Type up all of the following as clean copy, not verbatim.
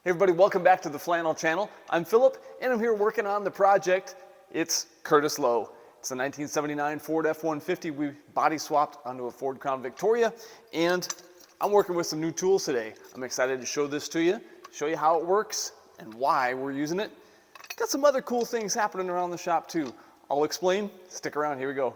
Hey everybody, welcome back to the Flannel Channel. I'm Philip, and I'm here working on the project. It's Curtislow. It's a 1979 Ford F-150 we body swapped onto a Ford Crown Victoria, and I'm working with some new tools today. I'm excited to show this to you, show you how it works and why we're using it. Got some other cool things happening around the shop too. I'll explain. Stick around, here we go.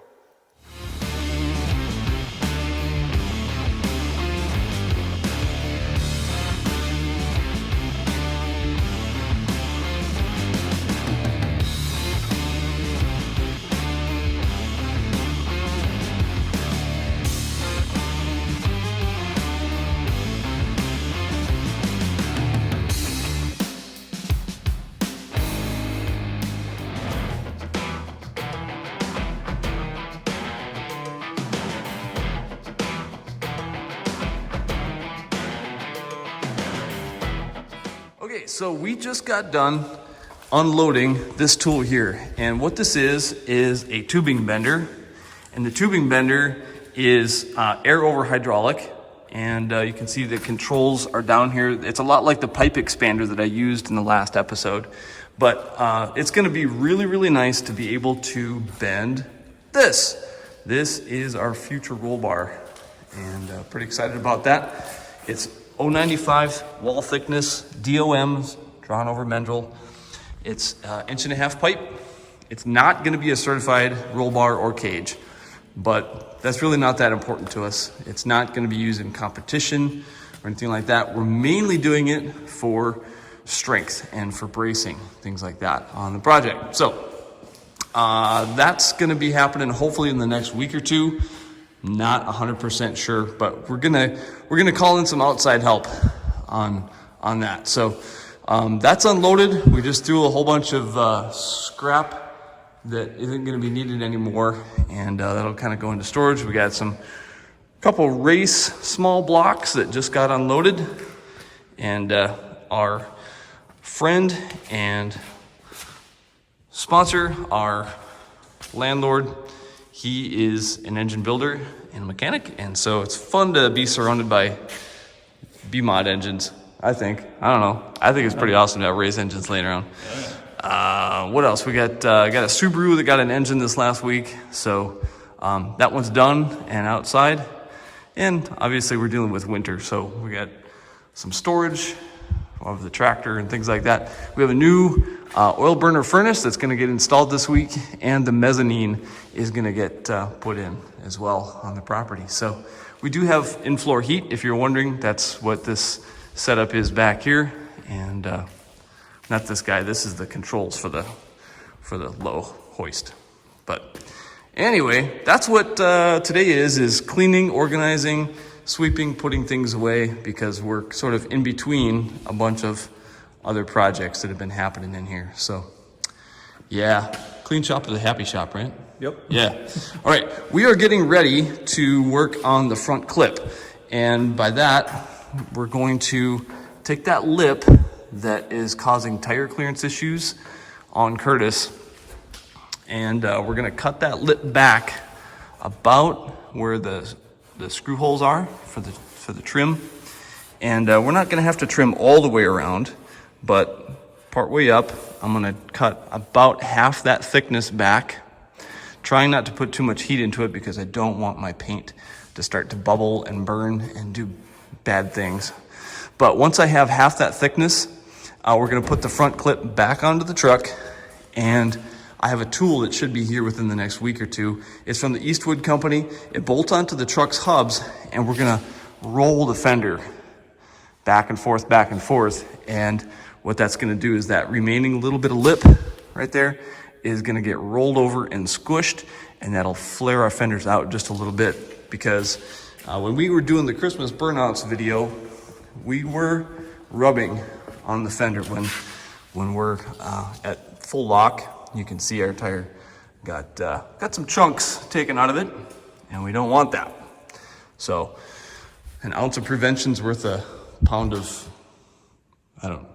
Okay, so we just got done unloading this tool here, and what this is a tubing bender, and the tubing bender is air over hydraulic, and you can see the controls are down here. It's a lot like the pipe expander that I used in the last episode, but it's going to be really nice to be able to bend this. This is our future roll bar, and pretty excited about that. It's 0.95 wall thickness, DOMs, drawn over mandrel. It's 1.5 inch pipe. It's not gonna be a certified roll bar or cage, but that's really not that important to us. It's not gonna be used in competition or anything like that. We're mainly doing it for strength and for bracing, things like that on the project. So that's gonna be happening hopefully in the next week or two. Not 100% sure, but we're gonna call in some outside help on that. So that's unloaded. We just threw a whole bunch of scrap that isn't going to be needed anymore, and that'll kind of go into storage. We got couple race small blocks that just got unloaded, and our friend and sponsor, our landlord, he is an engine builder and a mechanic, and so it's fun to be surrounded by B-mod engines, I think. I don't know. I think it's pretty awesome to have race engines laying around. What else? We got a Subaru that got an engine this last week, so that one's done and outside. And obviously we're dealing with winter, so we got some storage of the tractor and things like that. We have a new oil burner furnace that's going to get installed this week, and the mezzanine is going to get put in as well on the property. So we do have in-floor heat. If you're wondering, that's what this setup is back here, and not this guy. This is the controls for the low hoist. But anyway, that's what today is cleaning, organizing, sweeping, putting things away, because we're sort of in between a bunch of other projects that have been happening in here. So yeah, clean shop is a happy shop, right? Yep. Yeah. All right, we are getting ready to work on the front clip, and by that we're going to take that lip that is causing tire clearance issues on Curtis, and we're going to cut that lip back about where the screw holes are for the trim, and we're not going to have to trim all the way around, but part way up I'm going to cut about half that thickness back, trying not to put too much heat into it because I don't want my paint to start to bubble and burn and do bad things. But once I have half that thickness, we're going to put the front clip back onto the truck, and I have a tool that should be here within the next week or two. It's from the Eastwood company. It bolts onto the truck's hubs, and we're going to roll the fender back and forth, and what that's going to do is that remaining little bit of lip right there is going to get rolled over and squished, and that'll flare our fenders out just a little bit, because when we were doing the Christmas burnouts video, we were rubbing on the fender when we're at full lock. You can see our tire got some chunks taken out of it, and we don't want that. So an ounce of prevention's worth a pound of, I don't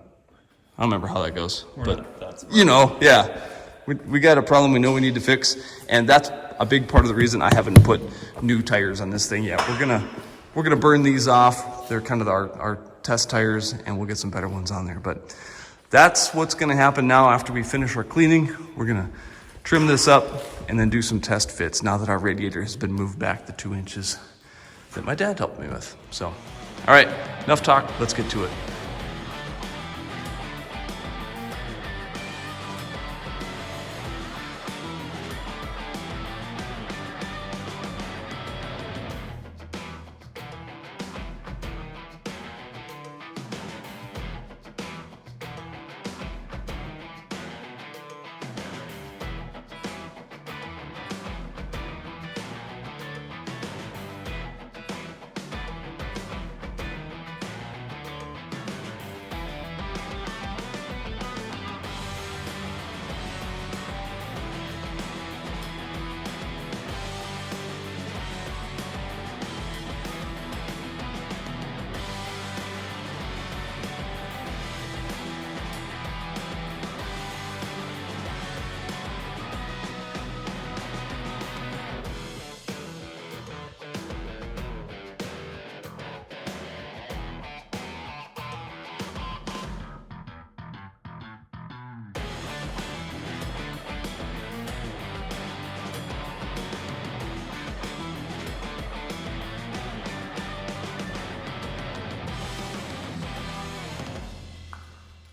remember how that goes, but you know, yeah, we got a problem we know we need to fix, and that's a big part of the reason I haven't put new tires on this thing yet. We're gonna burn these off. They're kind of our test tires and we'll get some better ones on there. But that's what's gonna happen now after we finish our cleaning. We're gonna trim this up and then do some test fits now that our radiator has been moved back the 2 inches that my dad helped me with. So, all right, enough talk, let's get to it.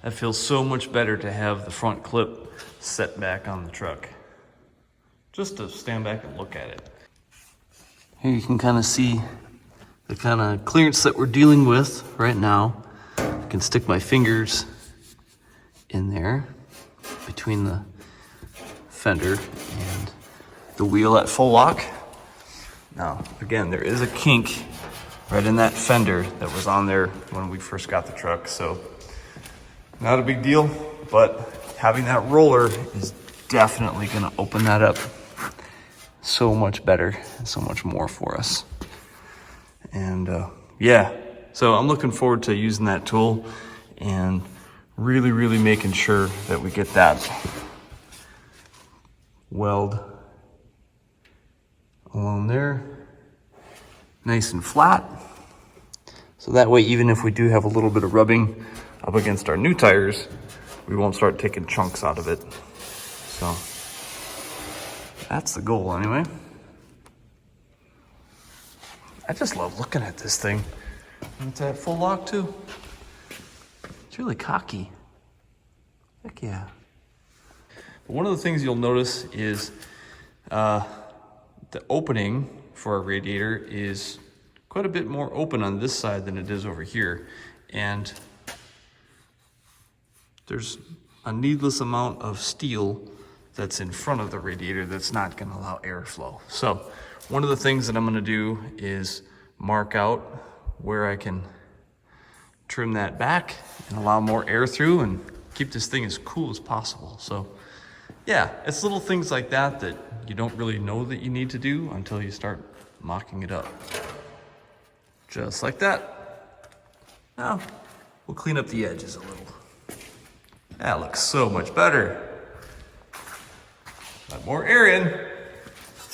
That feels so much better to have the front clip set back on the truck. Just to stand back and look at it. Here you can kind of see the kind of clearance that we're dealing with right now. I can stick my fingers in there between the fender and the wheel at full lock. Now, again, there is a kink right in that fender that was on there when we first got the truck, so not a big deal, but having that roller is definitely gonna open that up so much better and so much more for us. And yeah, so I'm looking forward to using that tool and really making sure that we get that weld along there, nice and flat. So that way, even if we do have a little bit of rubbing up against our new tires, we won't start taking chunks out of it. So that's the goal anyway. I just love looking at this thing. And it's at full lock too. It's really cocky. Heck yeah. But one of the things you'll notice is the opening for our radiator is quite a bit more open on this side than it is over here. And there's a needless amount of steel that's in front of the radiator that's not gonna allow airflow. So one of the things that I'm gonna do is mark out where I can trim that back and allow more air through and keep this thing as cool as possible. So yeah, it's little things like that that you don't really know that you need to do until you start mocking it up. Just like that. Now, we'll clean up the edges a little. That looks so much better. Let more air in.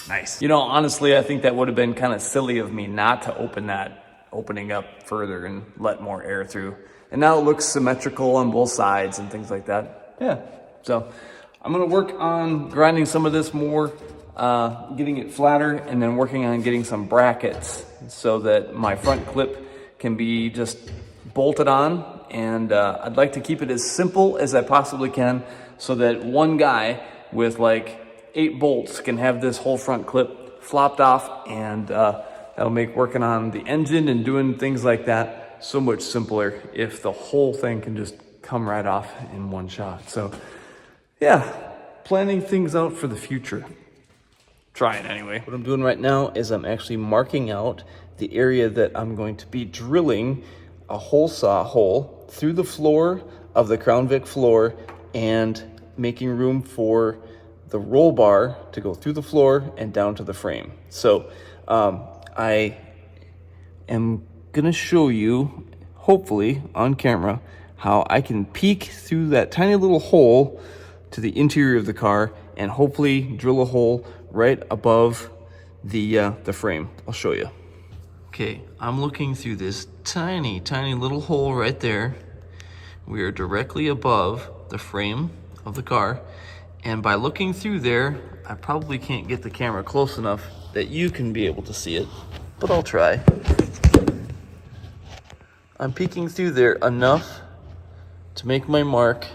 Nice. You know, honestly, I think that would have been kind of silly of me not to open that opening up further and let more air through. And now it looks symmetrical on both sides and things like that. Yeah, so I'm gonna work on grinding some of this more, getting it flatter, and then working on getting some brackets so that my front clip can be just bolted on. And I'd like to keep it as simple as I possibly can so that one guy with like 8 bolts can have this whole front clip flopped off, and that'll make working on the engine and doing things like that so much simpler if the whole thing can just come right off in one shot. So yeah, planning things out for the future. Trying anyway. What I'm doing right now is I'm actually marking out the area that I'm going to be drilling a hole saw hole through the floor of the Crown Vic floor and making room for the roll bar to go through the floor and down to the frame. So I am gonna show you, hopefully on camera, how I can peek through that tiny little hole to the interior of the car and hopefully drill a hole right above the frame. I'll show you. Okay, I'm looking through this tiny, tiny little hole right there. We are directly above the frame of the car. And by looking through there, I probably can't get the camera close enough that you can be able to see it, but I'll try. I'm peeking through there enough to make my mark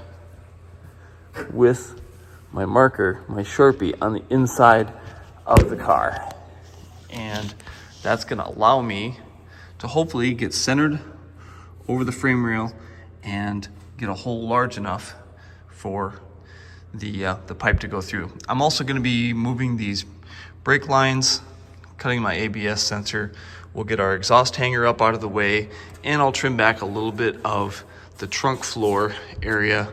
with my marker, my Sharpie, on the inside of the car. And that's gonna allow me to hopefully get centered over the frame rail and get a hole large enough for the pipe to go through. I'm also gonna be moving these brake lines, cutting my ABS sensor. We'll get our exhaust hanger up out of the way, and I'll trim back a little bit of the trunk floor area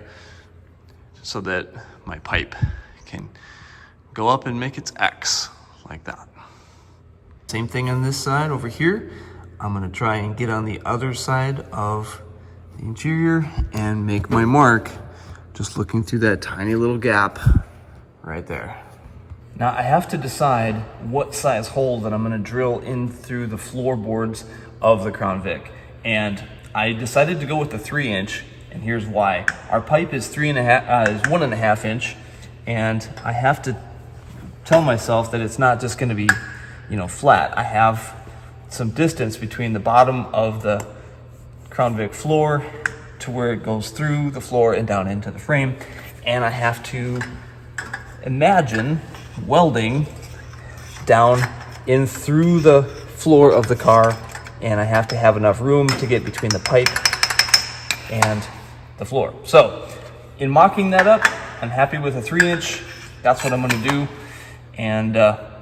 so that my pipe can go up and make its X like that. Same thing on this side over here. I'm gonna try and get on the other side of the interior and make my mark, just looking through that tiny little gap right there. Now I have to decide what size hole that I'm gonna drill in through the floorboards of the Crown Vic. And I decided to go with the 3-inch, and here's why. Our pipe is 1.5 inch, and I have to tell myself that it's not just gonna be, flat. I have some distance between the bottom of the Crown Vic floor to where it goes through the floor and down into the frame. And I have to imagine welding down in through the floor of the car, and I have to have enough room to get between the pipe and the floor. So in mocking that up, I'm happy with a 3-inch. That's what I'm gonna do. And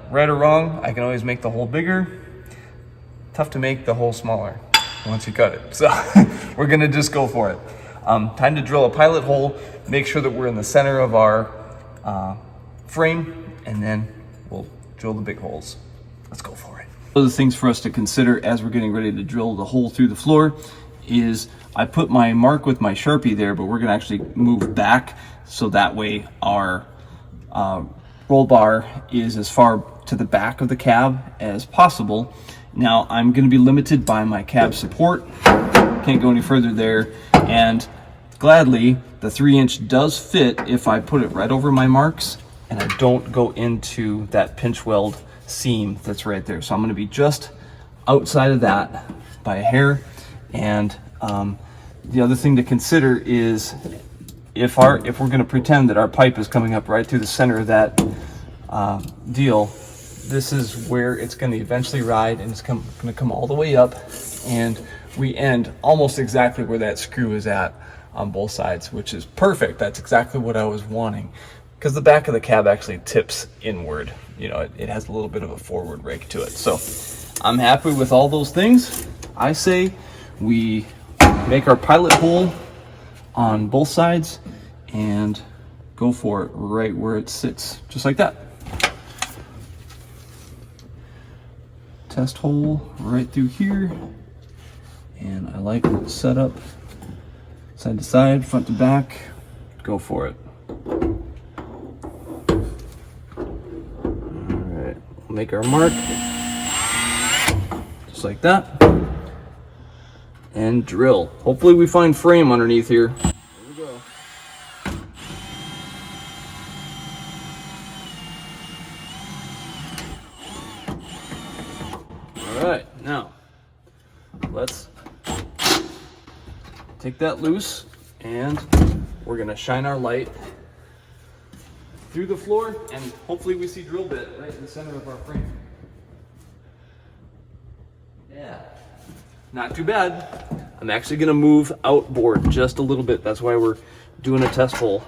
right or wrong, I can always make the hole bigger. Tough to make the hole smaller once you cut it. So we're gonna just go for it. Time to drill a pilot hole, make sure that we're in the center of our frame, and then we'll drill the big holes. Let's go for it. One of the things for us to consider as we're getting ready to drill the hole through the floor is I put my mark with my Sharpie there, but we're gonna actually move back so that way our roll bar is as far to the back of the cab as possible. Now I'm gonna be limited by my cab support. Can't go any further there. And gladly, the 3-inch does fit if I put it right over my marks and I don't go into that pinch weld seam that's right there. So I'm gonna be just outside of that by a hair. And the other thing to consider is if we're gonna pretend that our pipe is coming up right through the center of that deal, this is where it's gonna eventually ride, and it's gonna come all the way up, and we end almost exactly where that screw is at on both sides, which is perfect. That's exactly what I was wanting, because the back of the cab actually tips inward. It has a little bit of a forward rake to it. So I'm happy with all those things. I say we make our pilot hole on both sides and go for it right where it sits, just like that. Test hole right through here, and I like it set up side to side, front to back. Go for it. Alright, we'll make our mark just like that and drill. Hopefully we find frame underneath here. There we go. Alright, now let's take that loose, and we're gonna shine our light through the floor, and hopefully we see drill bit right in the center of our frame. Yeah, not too bad. I'm actually gonna move outboard just a little bit. That's why we're doing a test hole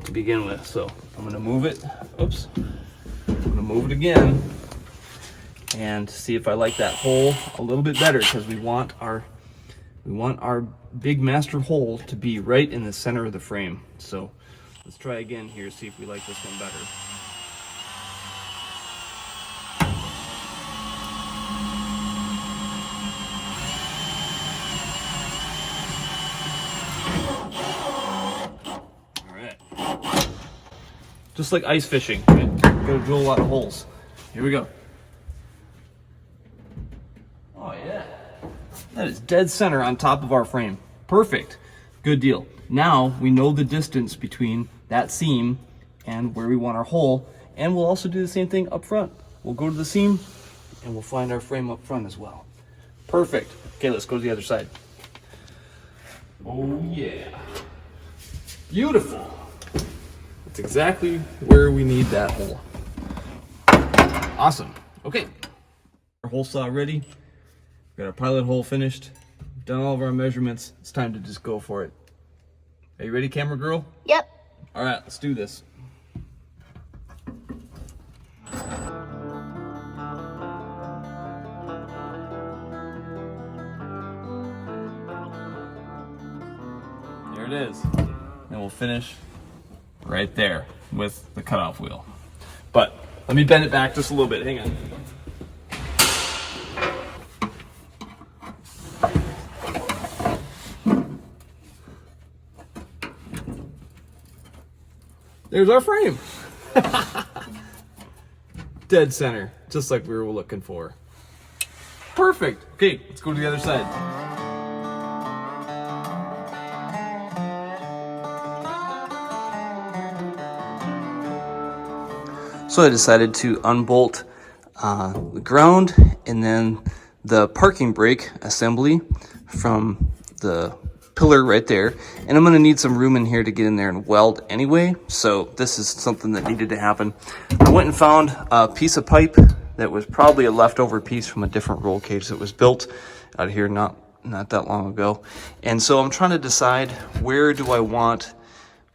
to begin with. So I'm gonna move it. Oops. I'm gonna move it again and see if I like that hole a little bit better, because we want our big master hole to be right in the center of the frame. So let's try again here, see if we like this one better. All right. Just like ice fishing, right? Gotta drill a lot of holes. Here we go. That is dead center on top of our frame. Perfect. Good deal. Now we know the distance between that seam and where we want our hole, and we'll also do the same thing up front. We'll go to the seam and we'll find our frame up front as well. Perfect. Okay, let's go to the other side. Oh yeah. Beautiful. That's exactly where we need that hole. Awesome. Okay. Our hole saw ready. Got our pilot hole finished. Done all of our measurements. It's time to just go for it. Are you ready, camera girl? Yep. All right, let's do this. There it is. And we'll finish right there with the cutoff wheel. But let me bend it back just a little bit. Hang on. There's our frame. Dead center, just like we were looking for. Perfect. Okay, let's go to the other side. So I decided to unbolt the ground and then the parking brake assembly from the pillar right there, and I'm going to need some room in here to get in there and weld anyway, so this is something that needed to happen. I went and found a piece of pipe that was probably a leftover piece from a different roll cage that was built out here not that long ago, and so I'm trying to decide where do I want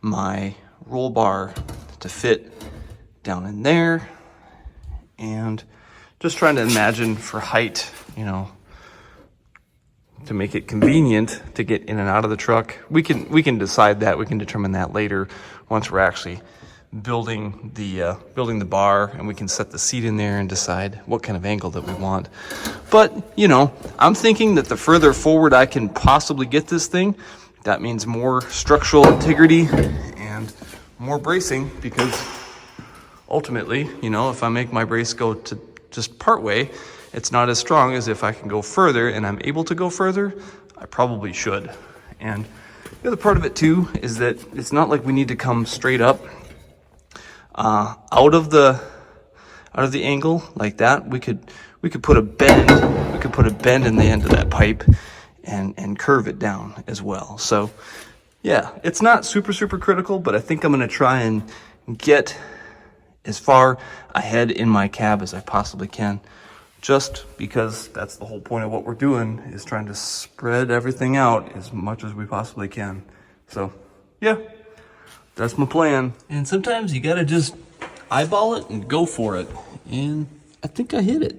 my roll bar to fit down in there, and just trying to imagine for height, you know, to make it convenient to get in and out of the truck. We can decide that. We can determine that later once we're actually building the bar, and we can set the seat in there and decide what kind of angle that we want. But, you know, I'm thinking that the further forward I can possibly get this thing, that means more structural integrity and more bracing, because ultimately, you know, if I make my brace go to just part way, it's not as strong as if I can go further, and I'm able to go further. I probably should. And the other part of it too is that it's not like we need to come straight up out of the angle like that. We could put a bend. We could put a bend in the end of that pipe and curve it down as well. So yeah, it's not super critical, but I think I'm going to try and get as far ahead in my cab as I possibly can, just because that's the whole point of what we're doing, is trying to spread everything out as much as we possibly can. So yeah, that's my plan. And sometimes you gotta just eyeball it and go for it. And I think I hit it.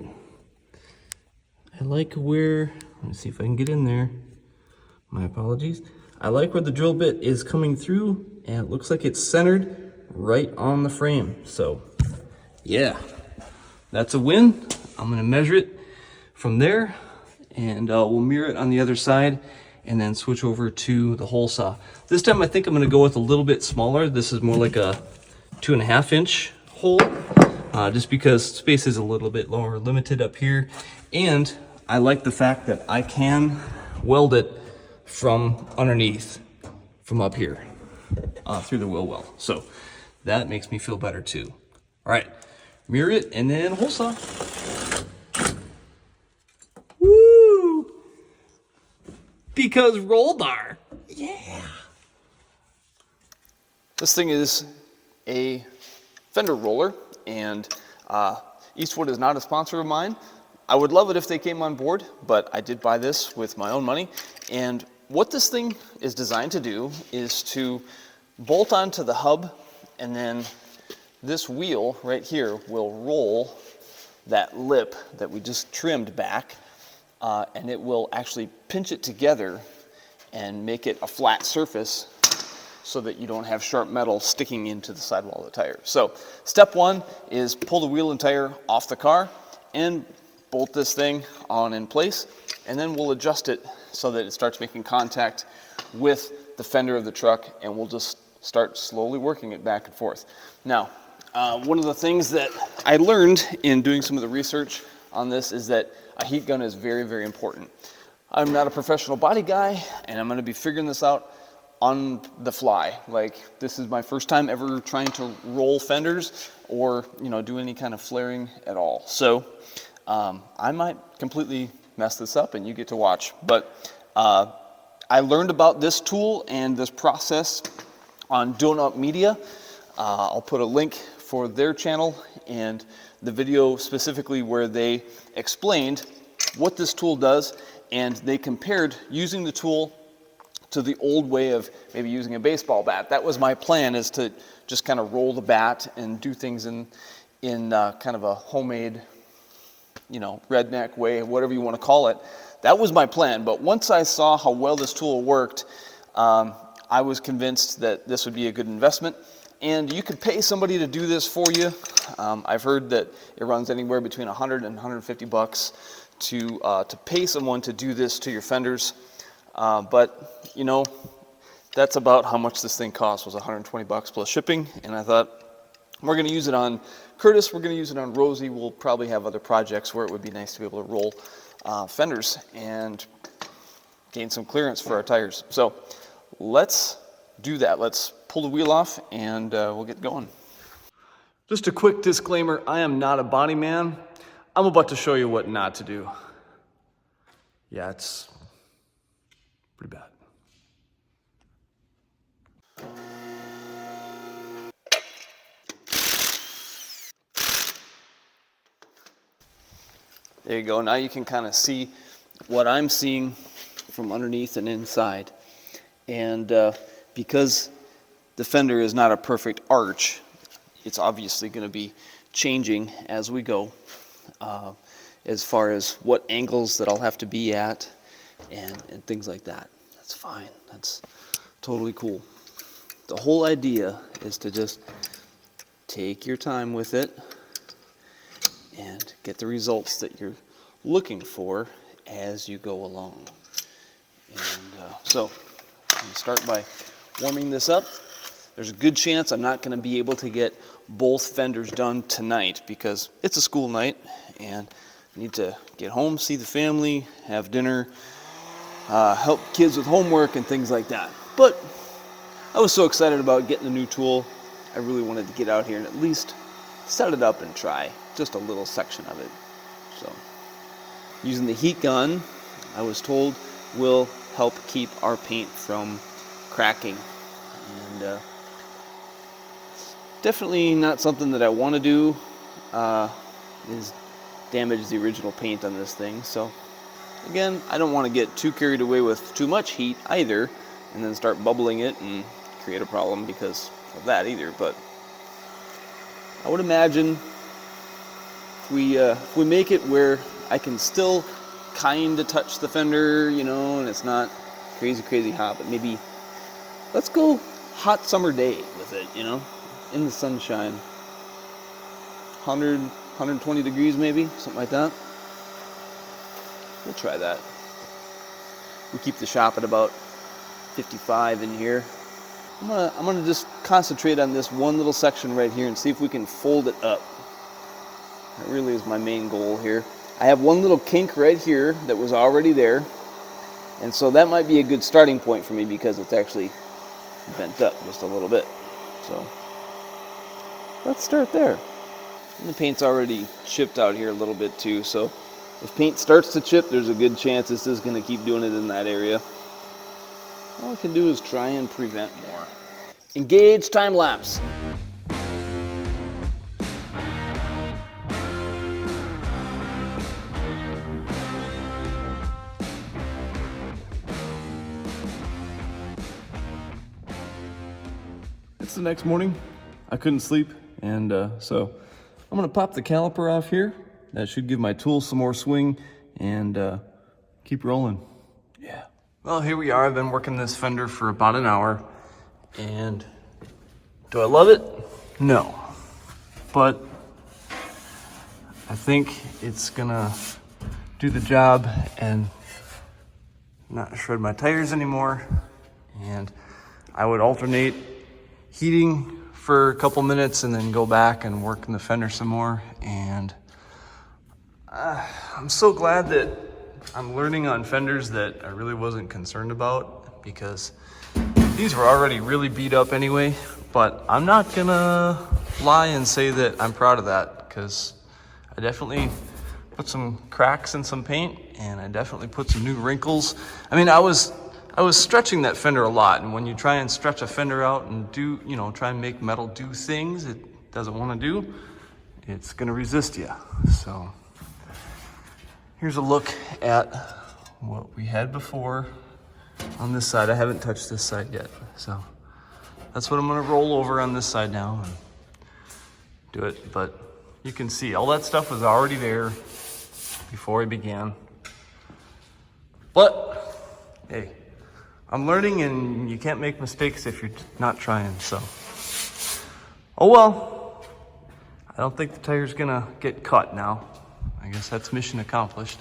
I like where, let me see if I can get in there. My apologies. I like where the drill bit is coming through, and it looks like it's centered right on the frame. So yeah, that's a win. I'm gonna measure it from there, and we'll mirror it on the other side, and then switch over to the hole saw. This time I think I'm gonna go with a little bit smaller. This is more like a 2.5 inch hole, just because space is a little bit lower limited up here, and I like the fact that I can weld it from underneath, from up here, through the wheel well. So that makes me feel better too. All right, mirror it and then hole saw. Woo! Because roll bar. Yeah. This thing is a Fender roller, and Eastwood is not a sponsor of mine. I would love it if they came on board, but I did buy this with my own money. And what this thing is designed to do is to bolt onto the hub, and then this wheel right here will roll that lip that we just trimmed back, and it will actually pinch it together and make it a flat surface so that you don't have sharp metal sticking into the sidewall of the tire. So step one is pull the wheel and tire off the car and bolt this thing on in place, and then we'll adjust it so that it starts making contact with the fender of the truck, and we'll just start slowly working it back and forth. Now, one of the things that I learned in doing some of the research on this is that a heat gun is very important. I'm not a professional body guy, and I'm gonna be figuring this out on the fly. Like, this is my first time ever trying to roll fenders or, you know, do any kind of flaring at all. So I might completely mess this up and you get to watch. But I learned about this tool and this process on Donut Media. I'll put a link for their channel and the video specifically where they explained what this tool does, and they compared using the tool to the old way of maybe using a baseball bat. That was my plan, is to just kind of roll the bat and do things in kind of a homemade, you know, redneck way, whatever you want to call it. That was my plan. But once I saw how well this tool worked, I was convinced that this would be a good investment. And you could pay somebody to do this for you. I've heard that it runs anywhere between 100 and 150 bucks to pay someone to do this to your fenders. But, you know, that's about how much this thing cost, was 120 bucks plus shipping. And I thought, we're going to use it on Curtis, we're going to use it on Rosie. We'll probably have other projects where it would be nice to be able to roll fenders and gain some clearance for our tires. So let's do that. Let's pull the wheel off and we'll get going. Just a quick disclaimer, I am not a body man. I'm about to show you what not to do. Yeah, it's pretty bad. There you go. Now you can kind of see what I'm seeing from underneath and inside. And because the fender is not a perfect arch, it's obviously going to be changing as we go, as far as what angles that I'll have to be at and things like that. That's fine. That's totally cool. The whole idea is to just take your time with it and get the results that you're looking for as you go along. And so I'm going to start by warming this up. There's a good chance I'm not going to be able to get both fenders done tonight because it's a school night and I need to get home, see the family, have dinner, help kids with homework and things like that. But I was so excited about getting the new tool, I really wanted to get out here and at least set it up and try just a little section of it. So using the heat gun, I was told, will help keep our paint from cracking. And definitely not something that I want to do, is damage the original paint on this thing. So again, I don't want to get too carried away with too much heat either and then start bubbling it and create a problem because of that either. But I would imagine if we make it where I can still kind of touch the fender, you know, and it's not crazy hot, but maybe let's go hot summer day with it, you know, in the sunshine. 100, 120 degrees maybe, something like that. We'll try that. We keep the shop at about 55 in here. I'm gonna just concentrate on this one little section right here and see if we can fold it up. That really is my main goal here. I have one little kink right here that was already there, and so that might be a good starting point for me because it's actually bent up just a little bit. So let's start there. And the paint's already chipped out here a little bit too, so if paint starts to chip, there's a good chance this is going to keep doing it in that area. All I can do is try and prevent more. Engage time lapse. It's the next morning. I couldn't sleep, and so I'm gonna pop the caliper off here. That should give my tool some more swing and keep rolling. Yeah. Well, here we are. I've been working this fender for about an hour, and do I love it? No. But I think it's gonna do the job and not shred my tires anymore. And I would alternate heating for a couple minutes and then go back and work in the fender some more. And I'm so glad that I'm learning on fenders that I really wasn't concerned about because these were already really beat up anyway, but I'm not gonna lie and say that I'm proud of that because I definitely put some cracks in some paint and I definitely put some new wrinkles. I mean, I was stretching that fender a lot, and when you try and stretch a fender out and do, try and make metal do things it doesn't want to do, it's gonna resist you. So here's a look at what we had before on this side. I haven't touched this side yet, so that's what I'm gonna roll over on this side now and do it. But you can see all that stuff was already there before I began. But hey, I'm learning, and you can't make mistakes if you're not trying, so. Oh well, I don't think the tire's gonna get cut now. I guess that's mission accomplished.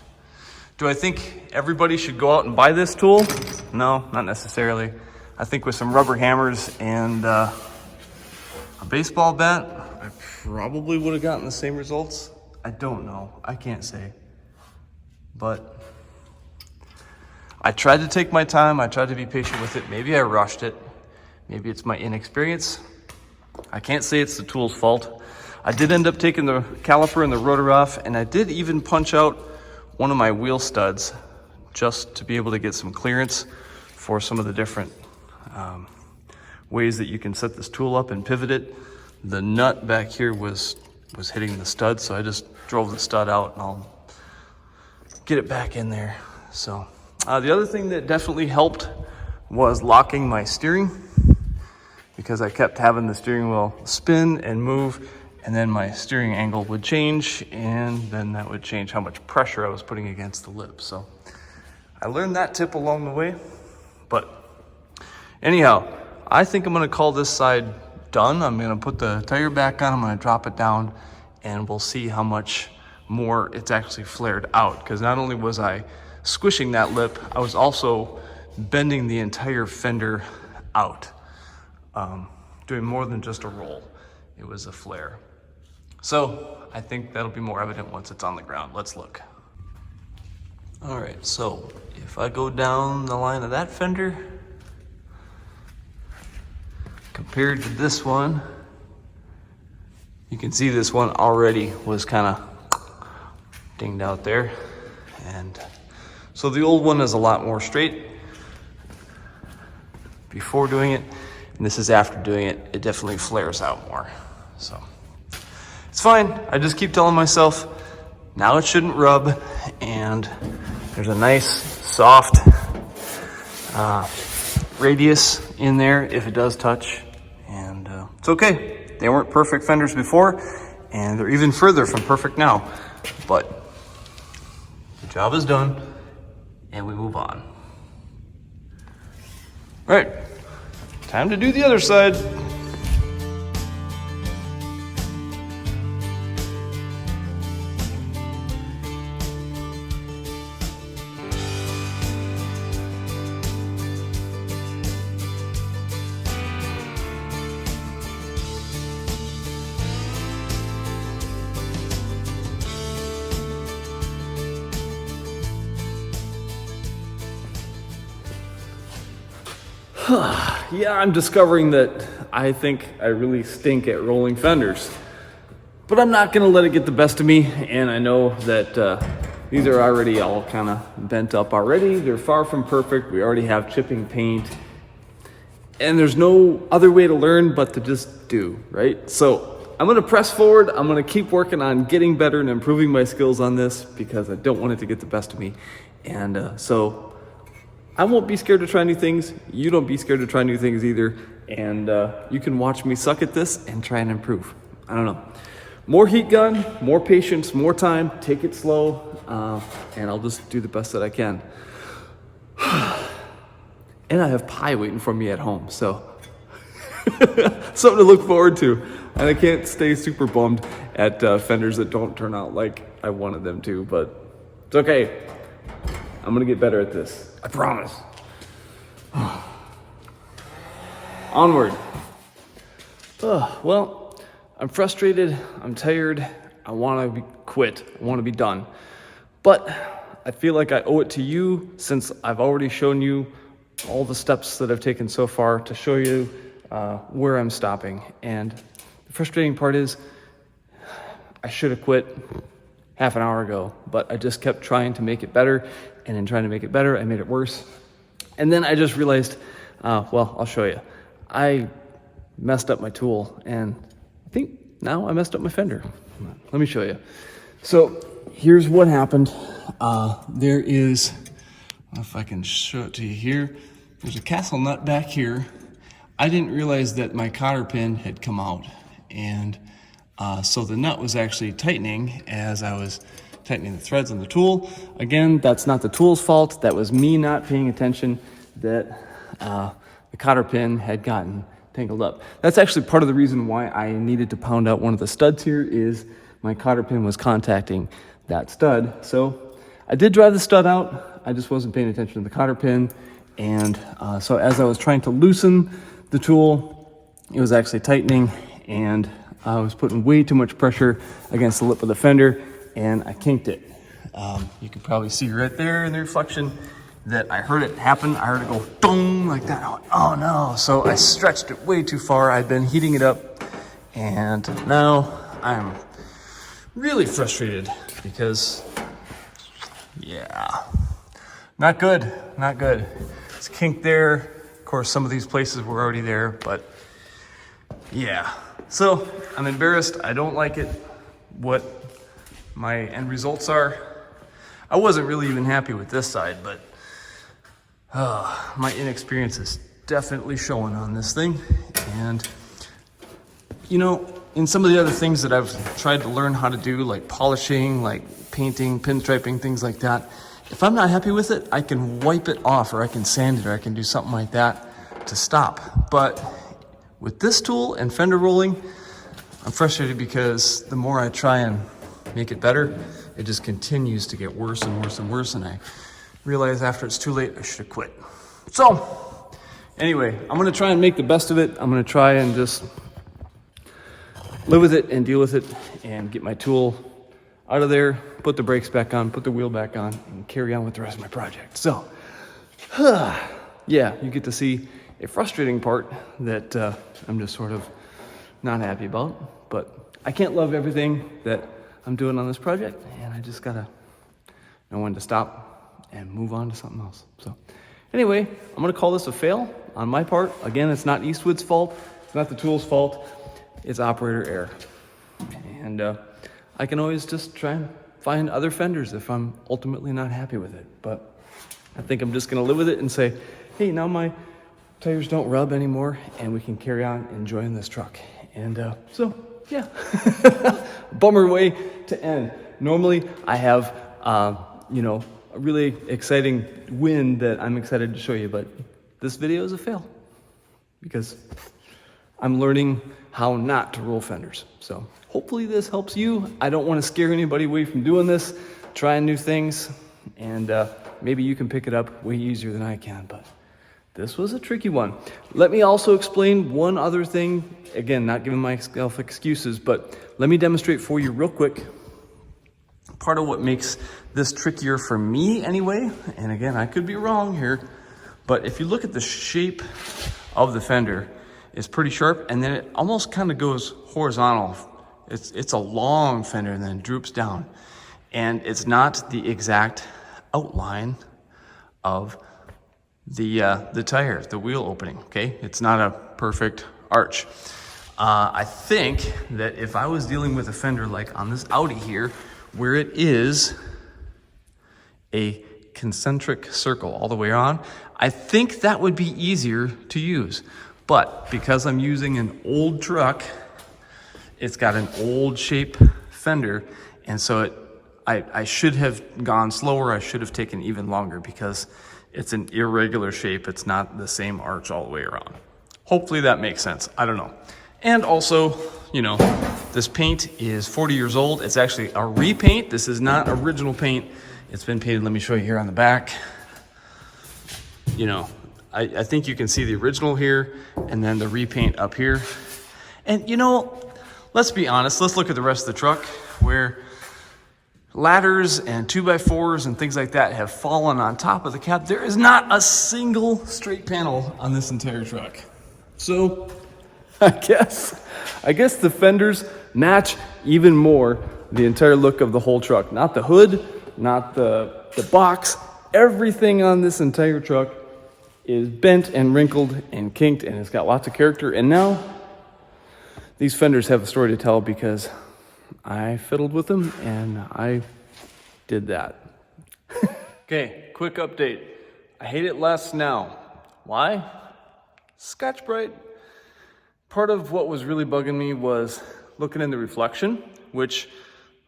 Do I think everybody should go out and buy this tool? No, not necessarily. I think with some rubber hammers and a baseball bat, I probably would have gotten the same results. I don't know, I can't say. But I tried to take my time, I tried to be patient with it. Maybe I rushed it. Maybe it's my inexperience. I can't say it's the tool's fault. I did end up taking the caliper and the rotor off, and I did even punch out one of my wheel studs just to be able to get some clearance for some of the different ways that you can set this tool up and pivot it. The nut back here was hitting the stud, so I just drove the stud out and I'll get it back in there. So the other thing that definitely helped was locking my steering, because I kept having the steering wheel spin and move, and then my steering angle would change, and then that would change how much pressure I was putting against the lip. So I learned that tip along the way. But anyhow, I think I'm gonna call this side done. I'm gonna put the tire back on, I'm gonna drop it down, and we'll see how much more it's actually flared out. Because not only was I squishing that lip, I was also bending the entire fender out. Doing more than just a roll. It was a flare. So I think that'll be more evident once it's on the ground. Let's look. All right, so if I go down the line of that fender, compared to this one, you can see this one already was kind of dinged out there. And so the old one is a lot more straight before doing it. And this is after doing it. It definitely flares out more. So it's fine. I just keep telling myself, now it shouldn't rub. And there's a nice, soft radius in there if it does touch. And it's okay. They weren't perfect fenders before, and they're even further from perfect now. But the job is done, and we move on. All right. Time to do the other side. Yeah, I'm discovering that I think I really stink at rolling fenders. But I'm not gonna let it get the best of me, and I know that these are already all kind of bent up already. They're far from perfect. We already have chipping paint. And there's no other way to learn but to just do, right? So I'm gonna press forward. I'm gonna keep working on getting better and improving my skills on this because I don't want it to get the best of me. And so I won't be scared to try new things. You don't be scared to try new things either. And you can watch me suck at this and try and improve. I don't know. More heat gun, more patience, more time. Take it slow, and I'll just do the best that I can. And I have pie waiting for me at home, so something to look forward to. And I can't stay super bummed at fenders that don't turn out like I wanted them to, but it's okay. I'm gonna get better at this. I promise. Onward. Well, I'm frustrated. I'm tired. I want to quit. I want to be done. But I feel like I owe it to you, since I've already shown you all the steps that I've taken so far, to show you where I'm stopping. And the frustrating part is I should have quit half an hour ago, but I just kept trying to make it better, and in trying to make it better, I made it worse. And then I just realized, well, I'll show you. I messed up my tool, and I think now I messed up my fender. Let me show you. So here's what happened. There is, I don't know if I can show it to you here. There's a castle nut back here. I didn't realize that my cotter pin had come out, and so the nut was actually tightening as I was tightening the threads on the tool. Again, that's not the tool's fault. That was me not paying attention that the cotter pin had gotten tangled up. That's actually part of the reason why I needed to pound out one of the studs here, is my cotter pin was contacting that stud. So I did drive the stud out. I just wasn't paying attention to the cotter pin. And so as I was trying to loosen the tool, it was actually tightening, and I was putting way too much pressure against the lip of the fender, and I kinked it. You can probably see right there in the reflection that I heard it happen. I heard it go boom like that. I went, oh no. So I stretched it way too far. I'd been heating it up, and now I'm really frustrated because, yeah, not good, not good. It's kinked there. Of course, some of these places were already there, but yeah. So I'm embarrassed. I don't like it, what my end results are. I wasn't really even happy with this side, but my inexperience is definitely showing on this thing. And, you know, in some of the other things that I've tried to learn how to do, like polishing, like painting, pinstriping, things like that, if I'm not happy with it, I can wipe it off, or I can sand it, or I can do something like that to stop. But with this tool and fender rolling, I'm frustrated because the more I try and make it better, it just continues to get worse and worse and worse, and I realize after it's too late, I should have quit. So anyway, I'm gonna try and make the best of it. I'm gonna try and just live with it and deal with it and get my tool out of there, put the brakes back on, put the wheel back on, and carry on with the rest of my project. So, yeah, you get to see a frustrating part that I'm just sort of not happy about, but I can't love everything that I'm doing on this project, and I just gotta know when to stop and move on to something else. So anyway, I'm gonna call this a fail on my part. Again, it's not Eastwood's fault, it's not the tool's fault, it's operator error. And I can always just try and find other fenders if I'm ultimately not happy with it. But I think I'm just gonna live with it and say, hey, now my tires don't rub anymore, and we can carry on enjoying this truck. And so, yeah, bummer way to end. Normally I have, you know, a really exciting win that I'm excited to show you, but this video is a fail because I'm learning how not to roll fenders. So hopefully this helps you. I don't want to scare anybody away from doing this, trying new things, and maybe you can pick it up way easier than I can, but this was a tricky one. Let me also explain one other thing. Again, not giving myself excuses, but let me demonstrate for you real quick. Part of what makes this trickier for me anyway, and again, I could be wrong here, but if you look at the shape of the fender, it's pretty sharp, and then it almost kind of goes horizontal. It's a long fender and then droops down. And it's not the exact outline of the tire, the wheel opening, okay? It's not a perfect arch. I think that if I was dealing with a fender like on this Audi here, where it is a concentric circle all the way around, I think that would be easier to use. But because I'm using an old truck, it's got an old shape fender, and so I should have gone slower. I should have taken even longer because it's an irregular shape. It's not the same arch all the way around. Hopefully that makes sense. I don't know. And also, you know, this paint is 40 years old. It's actually a repaint. This is not original paint. It's been painted. Let me show you here on the back. You know, I think you can see the original here and then the repaint up here. And you know, let's be honest, let's look at the rest of the truck where ladders and 2x4s and things like that have fallen on top of the cab. There is not a single straight panel on this entire truck. So I guess the fenders match even more the entire look of the whole truck. Not the hood, not the box. Everything on this entire truck is bent and wrinkled and kinked, and it's got lots of character. And now these fenders have a story to tell because I fiddled with them and I did that. Okay, quick update. I hate it less now. Why? Scotch-Brite. Part of what was really bugging me was looking in the reflection, which,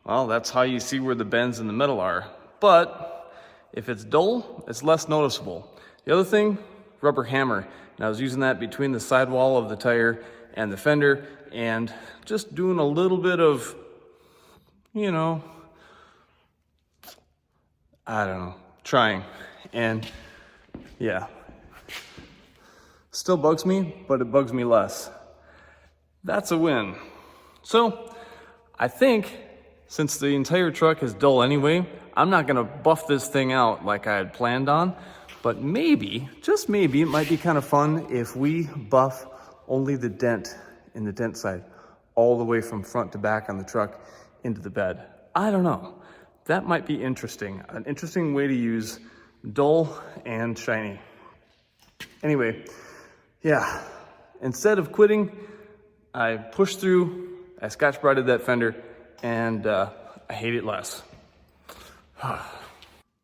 well, that's how you see where the bends in the metal are. But if it's dull, it's less noticeable. The other thing, rubber hammer. And I was using that between the sidewall of the tire and the fender and just doing a little bit of, you know, I don't know, trying. And yeah, still bugs me, but it bugs me less. That's a win. So I think since the entire truck is dull anyway, I'm not gonna buff this thing out like I had planned on, but maybe, just maybe, it might be kind of fun if we buff only the dent in the dent side all the way from front to back on the truck into the bed. I don't know. That might be interesting. An interesting way to use dull and shiny. Anyway, yeah, instead of quitting, I pushed through, I Scotch-Brited that fender, and I hate it less.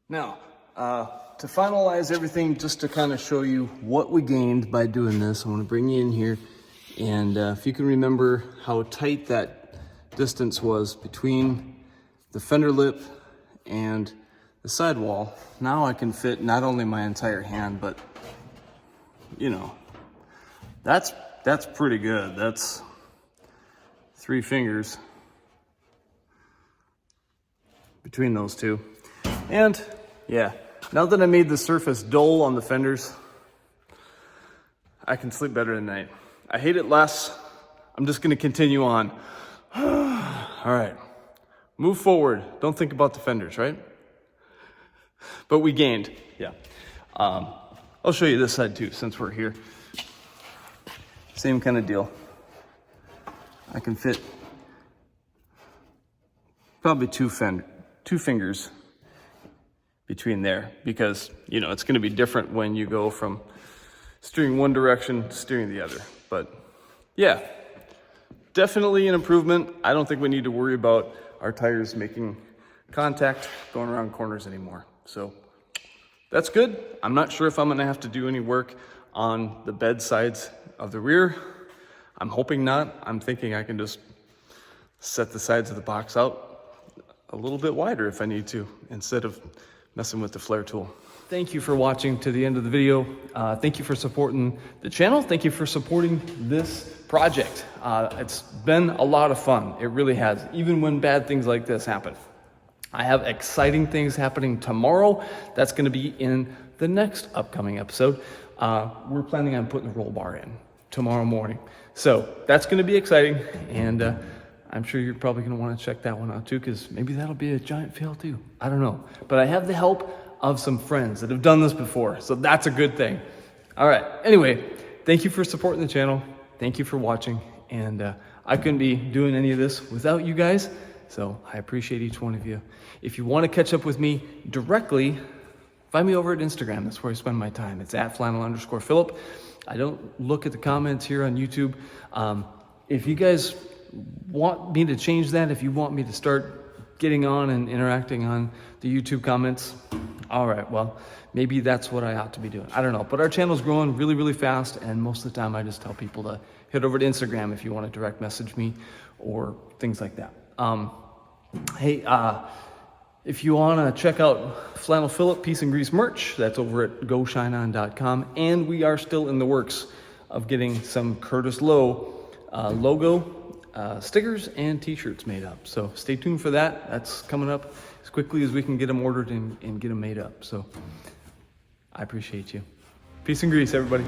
Now, to finalize everything, just to kind of show you what we gained by doing this, I want to bring you in here. And if you can remember how tight that distance was between the fender lip and the sidewall, now I can fit not only my entire hand, but, you know, that's pretty good. That's 3 fingers between those two. And yeah, now that I made the surface dull on the fenders, I can sleep better at night. I hate it less. I'm just gonna continue on. All right, move forward. Don't think about the fenders, right? But we gained, yeah. I'll show you this side too, since we're here. Same kind of deal. I can fit probably two fingers between there because, you know, it's going to be different when you go from steering one direction to steering the other. But yeah, definitely an improvement. I don't think we need to worry about our tires making contact going around corners anymore. So that's good. I'm not sure if I'm going to have to do any work on the bed sides of the rear. I'm hoping not. I'm thinking I can just set the sides of the box out a little bit wider if I need to, instead of messing with the flare tool. Thank you for watching to the end of the video. Thank you for supporting the channel. Thank you for supporting this project. It's been a lot of fun. It really has, even when bad things like this happen. I have exciting things happening tomorrow. That's going to be in the next upcoming episode. We're planning on putting the roll bar in tomorrow morning. So that's going to be exciting. And I'm sure you're probably going to want to check that one out too, because maybe that'll be a giant fail too. I don't know. But I have the help of some friends that have done this before. So that's a good thing. All right. Anyway, thank you for supporting the channel. Thank you for watching. And I couldn't be doing any of this without you guys. So I appreciate each one of you. If you want to catch up with me directly, find me over at Instagram. That's where I spend my time. It's @flannel_Philip. I don't look at the comments here on YouTube. If you guys want me to change that, if you want me to start getting on and interacting on the YouTube comments, all right, well, maybe that's what I ought to be doing. I don't know. But our channel's growing really, really fast. And most of the time, I just tell people to head over to Instagram if you want to direct message me or things like that. Hey, if you want to check out Flannel Phillip Piece and Grease merch, that's over at GoShineOn.com. And we are still in the works of getting some Curtislow logo stickers and t-shirts made up. So stay tuned for that. That's coming up as quickly as we can get them ordered and get them made up. So I appreciate you. Peace and grease, everybody.